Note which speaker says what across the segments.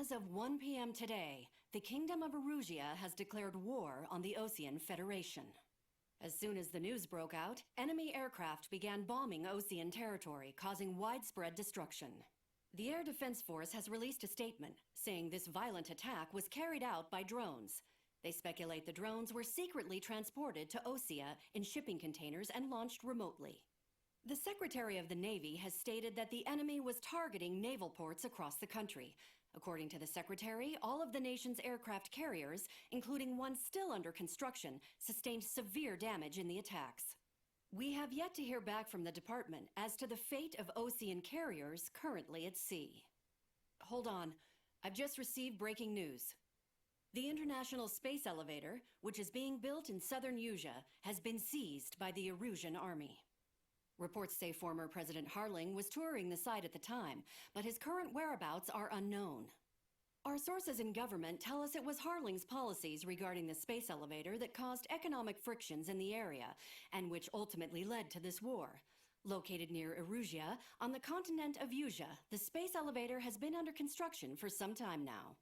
Speaker 1: As of 1 p.m. today, the Kingdom of Erusia has declared war on the Osean Federation. As soon as the news broke out, enemy aircraft began bombing Osean territory, causing widespread destruction. The Air Defense Force has released a statement saying this violent attack was carried out by drones. They speculate the drones were secretly transported to Osea in shipping containers and launched remotely. The Secretary of the Navy has stated that the enemy was targeting naval ports across the country. According to the Secretary, all of the nation's aircraft carriers, including one still under construction, sustained severe damage in the attacks. We have yet to hear back from the department as to the fate of Osean carriers currently at sea. Hold on, I've just received breaking news. The International Space Elevator, which is being built in southern Erusia, has been seized by the Erusian army. Reports say former President Harling was touring the site at the time, but his current whereabouts are unknown. Our sources in government tell us it was Harling's policies regarding the space elevator that caused economic frictions in the area, and which ultimately led to this war. Located near Erusia, on the continent of Erusia, the space elevator has been under construction for some time now.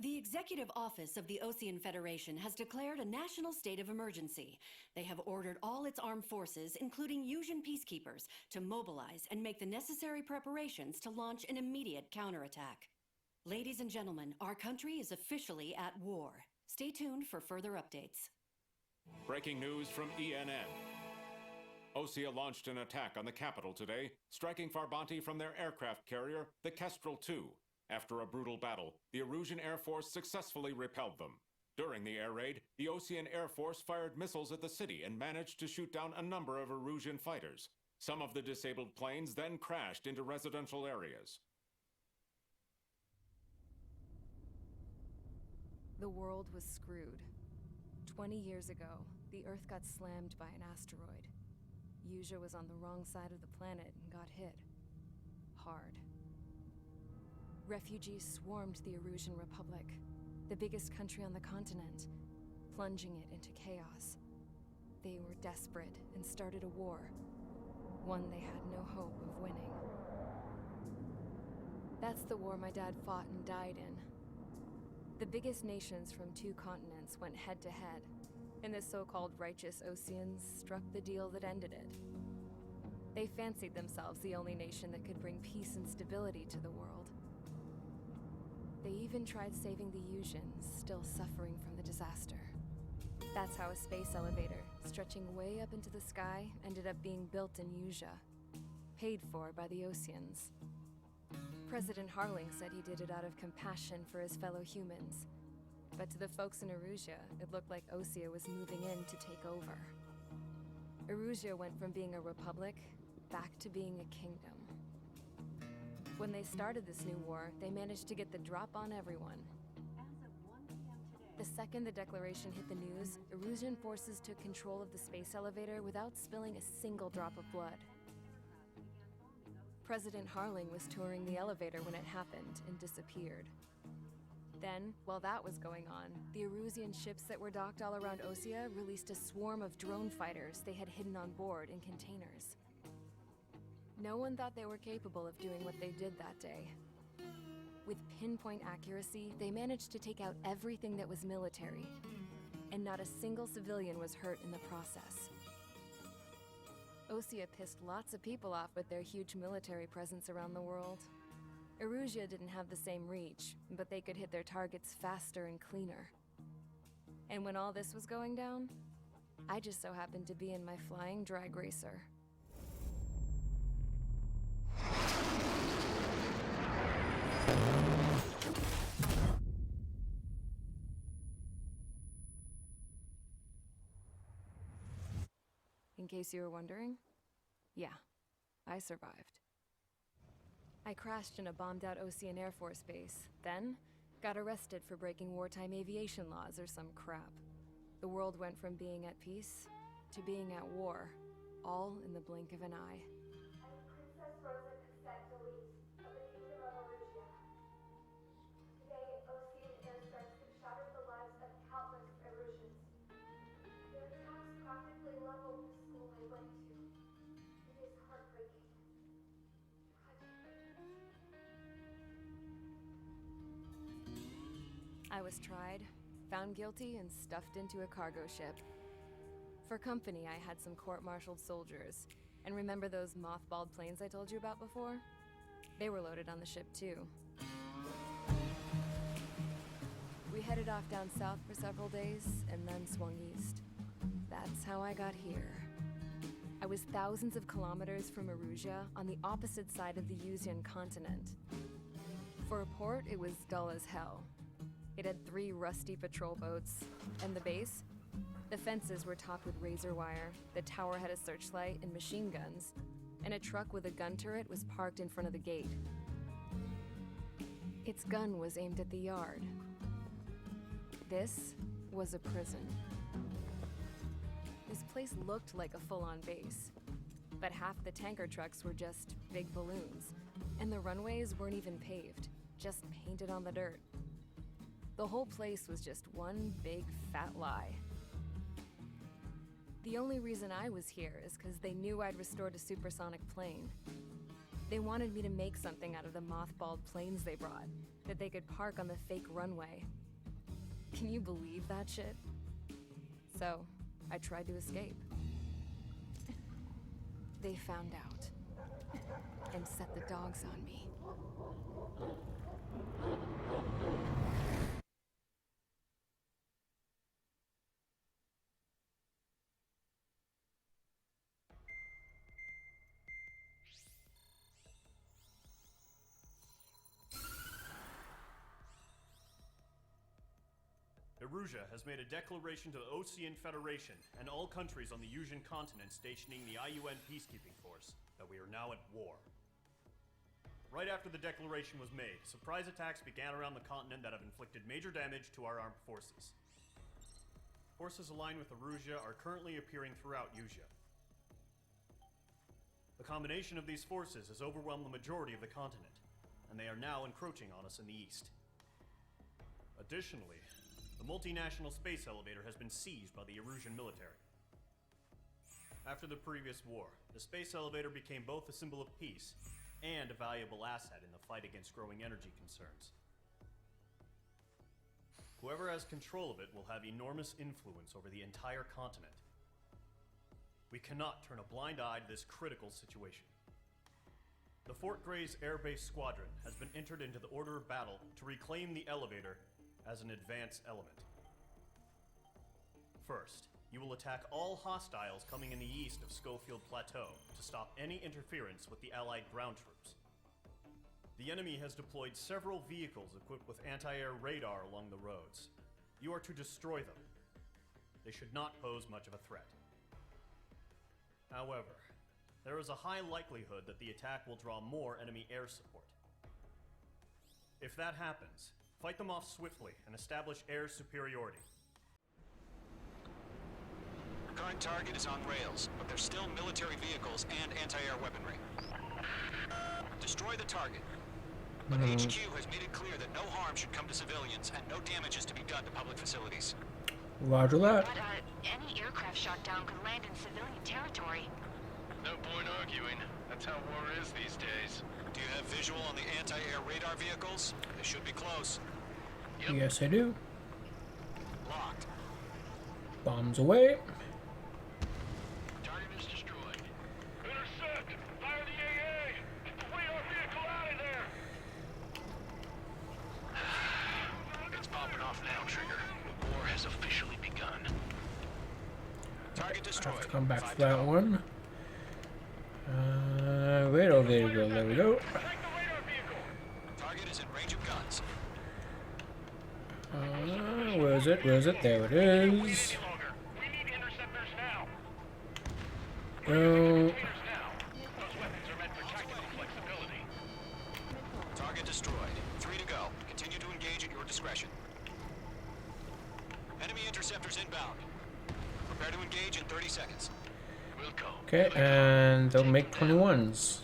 Speaker 1: The Executive Office of the Osean Federation has declared a national state of emergency. They have ordered all its armed forces, including Erusian peacekeepers, to mobilize and make the necessary preparations to launch an immediate counterattack. Ladies and gentlemen, our country is officially at war. Stay tuned for further updates.
Speaker 2: Breaking news from ENN. Osea launched an attack on the capital today, striking Farbanti from their aircraft carrier, the Kestrel II. After a brutal battle, the Erusian Air Force successfully repelled them. During the air raid, the Osean Air Force fired missiles at the city and managed to shoot down a number of Erusian fighters. Some of the disabled planes then crashed into residential areas.
Speaker 3: The world was screwed. 20 years ago, the Earth got slammed by an asteroid. Erusia was on the wrong side of the planet and got hit. Hard. Refugees swarmed the Erusian Republic, the biggest country on the continent, plunging it into chaos. They were desperate and started a war, one they had no hope of winning. That's the war my dad fought and died in. The biggest nations from 2 continents went head-to-head, and the so-called righteous Oseans struck the deal that ended it. They fancied themselves the only nation that could bring peace and stability to the world. They even tried saving the Erusians, still suffering from the disaster. That's how a space elevator, stretching way up into the sky, ended up being built in Erusia, paid for by the Oseans. President Harling said he did it out of compassion for his fellow humans. But to the folks in Erusia, it looked like Osea was moving in to take over. Erusia went from being a republic back to being a kingdom. When they started this new war, they managed to get the drop on everyone. The second the declaration hit the news, Erusian forces took control of the space elevator without spilling a single drop of blood. President Harling was touring the elevator when it happened and disappeared. Then, while that was going on, the Erusian ships that were docked all around Osea released a swarm of drone fighters they had hidden on board in containers. No one thought they were capable of doing what they did that day. With pinpoint accuracy, they managed to take out everything that was military, and not a single civilian was hurt in the process. Osea pissed lots of people off with their huge military presence around the world. Erusia didn't have the same reach, but they could hit their targets faster and cleaner. And when all this was going down, I just so happened to be in my flying drag racer. In case you were wondering, yeah, I survived. I crashed in a bombed-out Osean Air Force base, then got arrested for breaking wartime aviation laws or some crap. The world went from being at peace to being at war, all in the blink of an eye. I was tried, found guilty, and stuffed into a cargo ship. For company, I had some court-martialed soldiers. And remember those mothballed planes I told you about before? They were loaded on the ship, too. We headed off down south for several days, and then swung east. That's how I got here. I was thousands of kilometers from Erusia, on the opposite side of the Yuzian continent. For a port, it was dull as hell. It had 3 rusty patrol boats, and the base? The fences were topped with razor wire, the tower had a searchlight and machine guns, and a truck with a gun turret was parked in front of the gate. Its gun was aimed at the yard. This was a prison. This place looked like a full-on base, but half the tanker trucks were just big balloons, and the runways weren't even paved, just painted on the dirt. The whole place was just one big fat lie. The only reason I was here is because they knew I'd restored a supersonic plane. They wanted me to make something out of the mothballed planes they brought, that they could park on the fake runway. Can you believe that shit? So, I tried to escape. They found out, and set the dogs on me.
Speaker 4: Erusia has made a declaration to the Ocean Federation and all countries on the Yuzian continent stationing the IUN peacekeeping force that we are now at war. Right after the declaration was made, surprise attacks began around the continent that have inflicted major damage to our armed forces. Forces aligned with Erusia are currently appearing throughout Yusia. The combination of these forces has overwhelmed the majority of the continent, and they are now encroaching on us in the east. Additionally, the multinational space elevator has been seized by the Erusian military. After the previous war, the space elevator became both a symbol of peace and a valuable asset in the fight against growing energy concerns. Whoever has control of it will have enormous influence over the entire continent. We cannot turn a blind eye to this critical situation. The Fort Gray's Air Base Squadron has been entered into the order of battle to reclaim the elevator as an advance element. First, you will attack all hostiles coming in the east of Schofield Plateau to stop any interference with the Allied ground troops. The enemy has deployed several vehicles equipped with anti-air radar along the roads. You are to destroy them. They should not pose much of a threat. However, there is a high likelihood that the attack will draw more enemy air support. If that happens, fight them off swiftly and establish air superiority.
Speaker 5: Current target is on rails, but there's still military vehicles and anti-air weaponry. Destroy the target. But HQ has made it clear that no harm should come to civilians and no damage is to be done to public facilities.
Speaker 6: Roger that.
Speaker 7: But any aircraft shot down could land in civilian territory.
Speaker 8: No point arguing. That's how war is these days.
Speaker 5: Do you have visual on the anti-air radar vehicles? They should be close.
Speaker 8: Yep.
Speaker 6: Yes, I do.
Speaker 5: Locked.
Speaker 6: Bombs away.
Speaker 8: Target is destroyed. Intercept! Fire the AA! Get the radar vehicle out of there! It's popping off now, Trigger. The war has officially begun.
Speaker 5: Target
Speaker 6: I
Speaker 5: destroyed.
Speaker 6: have to come back
Speaker 5: 5
Speaker 6: to that
Speaker 5: to go.
Speaker 6: one. Radar vehicle. There we go.
Speaker 8: Take the radar vehicle!
Speaker 5: Target is in range of guns.
Speaker 6: Where is it? Where is it? There it is.
Speaker 8: Any longer. We need interceptors now.
Speaker 6: Go.
Speaker 8: Meters now. Those weapons are meant for tactical flexibility.
Speaker 5: Target destroyed. 3 to go. Continue to engage at your discretion. Enemy interceptors inbound. Prepare to engage in 30 seconds.
Speaker 8: We'll go.
Speaker 6: Okay, and they'll make 21s.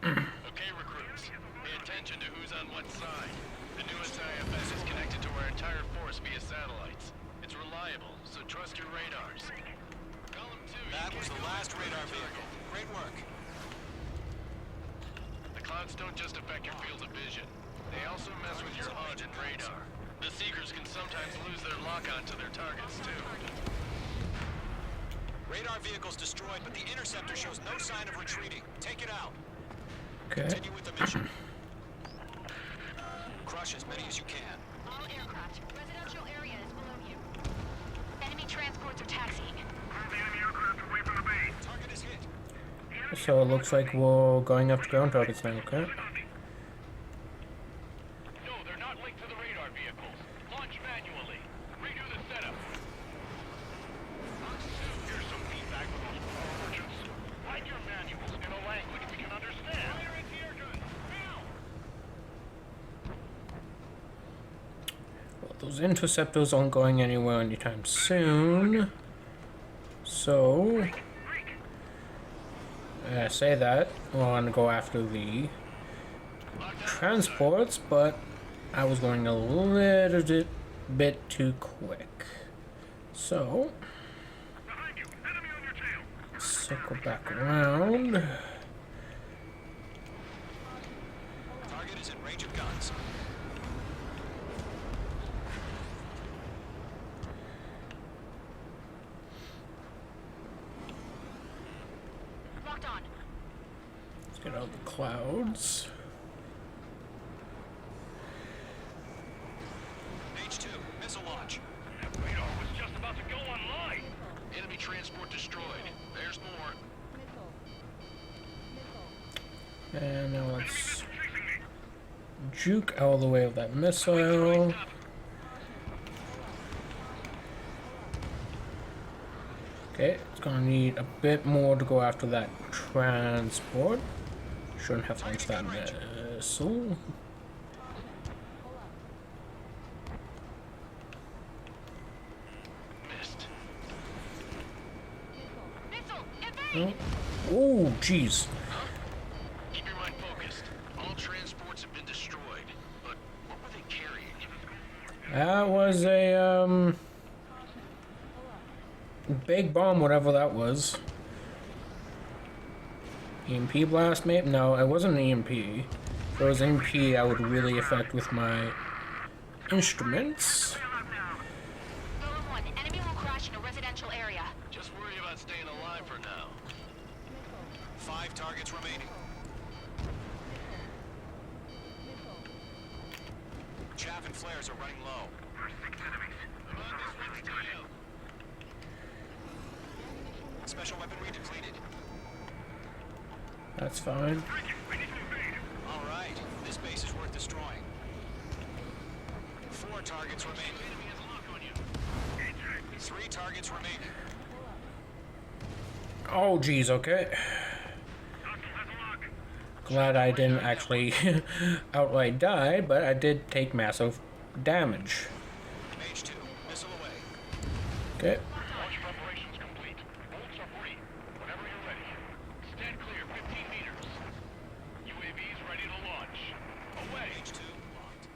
Speaker 8: Okay, recruits. Pay attention to who's on what side. The newest IFS is connected to our entire force via satellites. It's reliable, so trust your radars. Column 2.
Speaker 5: That was the last radar vehicle. Great work.
Speaker 8: The clouds don't just affect your field of vision. They also mess with your HUD and radar. The Seekers can sometimes lose their lock-on to their targets, too.
Speaker 5: Radar vehicle's destroyed, but the interceptor shows no sign of retreating. Take it out.
Speaker 6: Okay.
Speaker 5: Continue with the mission. Crush as many as you can.
Speaker 7: All aircraft. Residential area is below you. Enemy transports are taxiing.
Speaker 5: Target is hit.
Speaker 6: So it looks like we're going after ground targets now, okay?
Speaker 8: No, they're not linked to the radar vehicles. Launch manually. Redo the setup. Here's some feedback with those power merchants. Write your manuals in a language we can understand. Fire into your gun. Now!
Speaker 6: Well, those interceptors aren't going anywhere anytime soon. So, I say that I want to go after the transports, but I was going a little bit too quick. So, circle back around.
Speaker 5: Target is in range of guns.
Speaker 7: Locked on.
Speaker 6: Let's get out of the clouds.
Speaker 5: H2, missile launch.
Speaker 8: That radar was just about to go online. Enemy transport destroyed. There's more.
Speaker 6: And now let's juke out of the way of that missile. Okay, it's gonna need a bit more to go after that transport. Shouldn't have launched that missile.
Speaker 8: Missed.
Speaker 7: Missile! Evade!
Speaker 6: Oh, jeez.
Speaker 8: Keep your mind focused. All transports have been destroyed. But what were they carrying?
Speaker 6: That was a, big bomb, whatever that was. EMP blast, maybe? No, it wasn't an EMP. If it was EMP, I would really affect with my instruments.
Speaker 7: Golem 1, enemy will crash in a residential area.
Speaker 8: Just worry about staying alive for now.
Speaker 5: 5 targets remaining. Chaff and flares are running low.
Speaker 8: Come on, this one's tail.
Speaker 5: Special weaponry depleted.
Speaker 6: That's fine.
Speaker 5: All right, this base is worth destroying. 4 targets remaining. 3 targets remaining.
Speaker 6: Oh, geez, okay. Glad I didn't actually outright die, but I did take massive damage.
Speaker 5: H2, missile away.
Speaker 6: Okay.
Speaker 8: Launch preparations complete. Bolts are free. Whenever you're ready. Stand clear 15 meters. UAVs ready to launch. Away.
Speaker 5: H2 locked.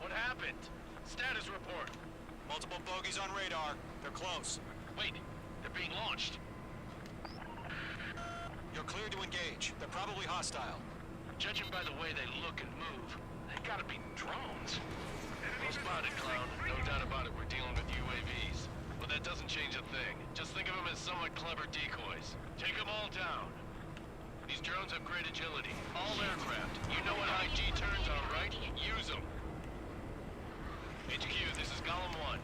Speaker 8: What happened? Status report.
Speaker 5: Multiple bogeys on radar. They're close.
Speaker 8: Wait, they're being launched.
Speaker 5: You're cleared to engage. They're probably hostile.
Speaker 8: Judging by the way they look and move, they gotta be drones. Well spotted, clown. No doubt about it, we're dealing with UAVs. But that doesn't change a thing. Just think of them as somewhat clever decoys. Take them all down. These drones have great agility. All aircraft. You know what high G turns are, right? Use them. HQ, this is Golem 1.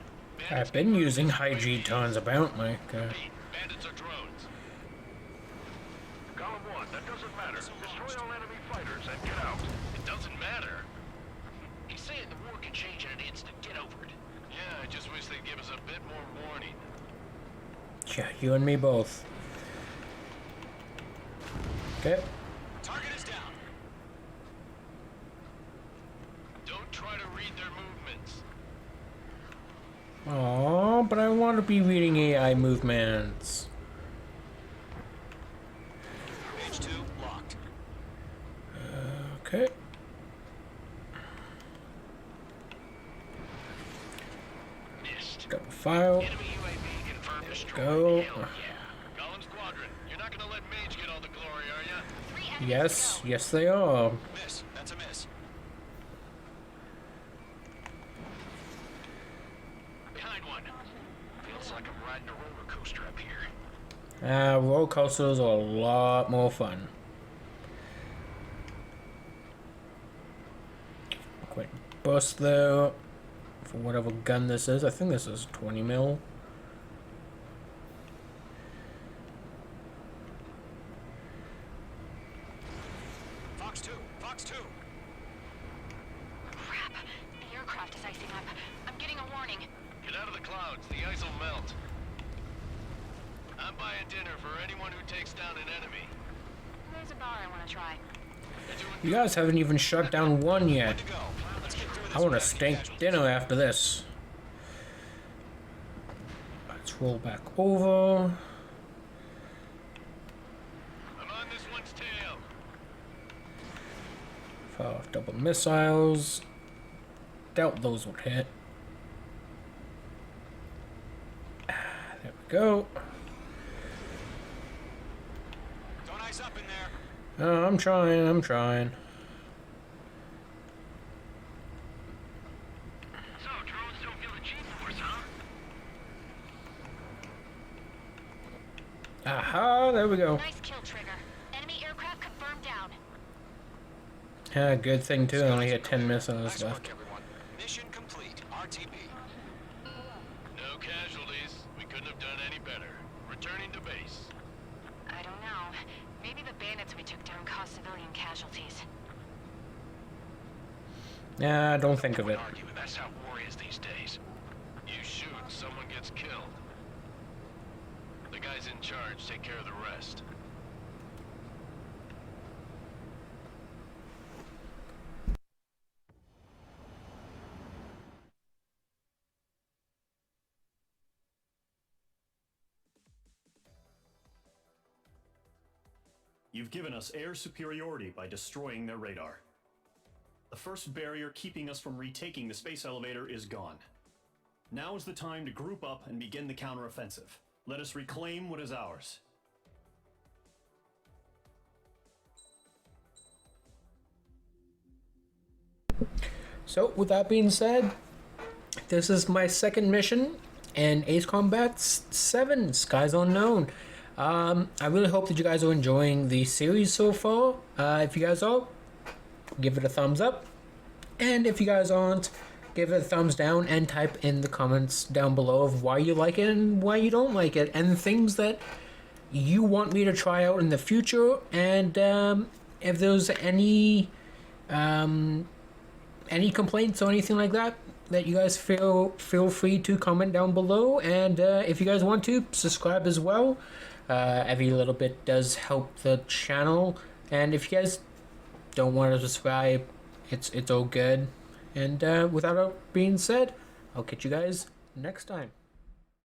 Speaker 6: I've been using high G turns about, like,
Speaker 8: Bandits are drones. Golem 1, that doesn't matter. Destroy all enemy fighters and get out. It doesn't matter? He's saying the war can change in an instant. Get over it. Yeah, I just wish they'd give us a bit more warning.
Speaker 6: yeah, you and me both. Okay.
Speaker 5: Target is down.
Speaker 8: Don't try to read their movements.
Speaker 6: Oh, but I want to be reading AI movements.
Speaker 5: H2 locked.
Speaker 6: Okay.
Speaker 8: Missed.
Speaker 6: Got the file.
Speaker 8: Enemy UAV
Speaker 6: Go.
Speaker 8: Column Squadron, you're not gonna let Mage get all the glory, are ya?
Speaker 7: 3 enemies
Speaker 6: Yes,
Speaker 7: to go.
Speaker 6: yes they are.
Speaker 5: Miss. That's a miss.
Speaker 8: Behind one. Feels like I'm riding a roller coaster up here.
Speaker 6: Roller coasters are a lot more fun. Quick bust there for whatever gun this is. I think this is 20 mil.
Speaker 5: Fox 2. Fox 2.
Speaker 7: Crap. The aircraft is icing up. I'm getting a warning.
Speaker 8: Get out of the clouds, the ice will melt. I'm buying dinner for anyone who takes down an enemy.
Speaker 7: There's a bar I want to try.
Speaker 8: You're doing
Speaker 6: You guys haven't even shut down one yet.
Speaker 5: To go. Let's get through this.
Speaker 6: I want a
Speaker 5: without
Speaker 6: steak
Speaker 5: casualties.
Speaker 6: dinner after this. Let's roll back over.
Speaker 8: I'm on this one's tail.
Speaker 6: Fire off double missiles. Doubt those would hit. There we go.
Speaker 5: Don't ice up in there.
Speaker 6: Oh, I'm trying.
Speaker 8: So, drones don't feel the G-force, huh?
Speaker 6: Aha, there we go.
Speaker 7: Nice kill, Trigger. Enemy aircraft confirmed down.
Speaker 6: Good thing too, I only had 10 missiles
Speaker 5: Nice
Speaker 6: left.
Speaker 5: work, everyone. Mission complete. RTB.
Speaker 8: No casualties. We couldn't have done any better. Returning to base.
Speaker 7: I don't know. Maybe the bandits we took down caused civilian casualties.
Speaker 6: Yeah, don't think of it.
Speaker 8: Argue, that's how war is these days. You shoot, someone gets killed. The guys in charge take care of the rest.
Speaker 4: You've given us air superiority by destroying their radar. The first barrier keeping us from retaking the space elevator is gone. Now is the time to group up and begin the counteroffensive. Let us reclaim what is ours.
Speaker 6: So, with that being said, this is my second mission in Ace Combat 7, Skies Unknown. I really hope that you guys are enjoying the series so far. If you guys are, give it a thumbs up. And if you guys aren't, give it a thumbs down and type in the comments down below of why you like it and why you don't like it. And things that you want me to try out in the future. And if there's any complaints or anything like that you guys feel free to comment down below. And if you guys want to, subscribe as well. Every little bit does help the channel. And if you guys don't want to subscribe, it's all good. And without that being said, I'll catch you guys next time.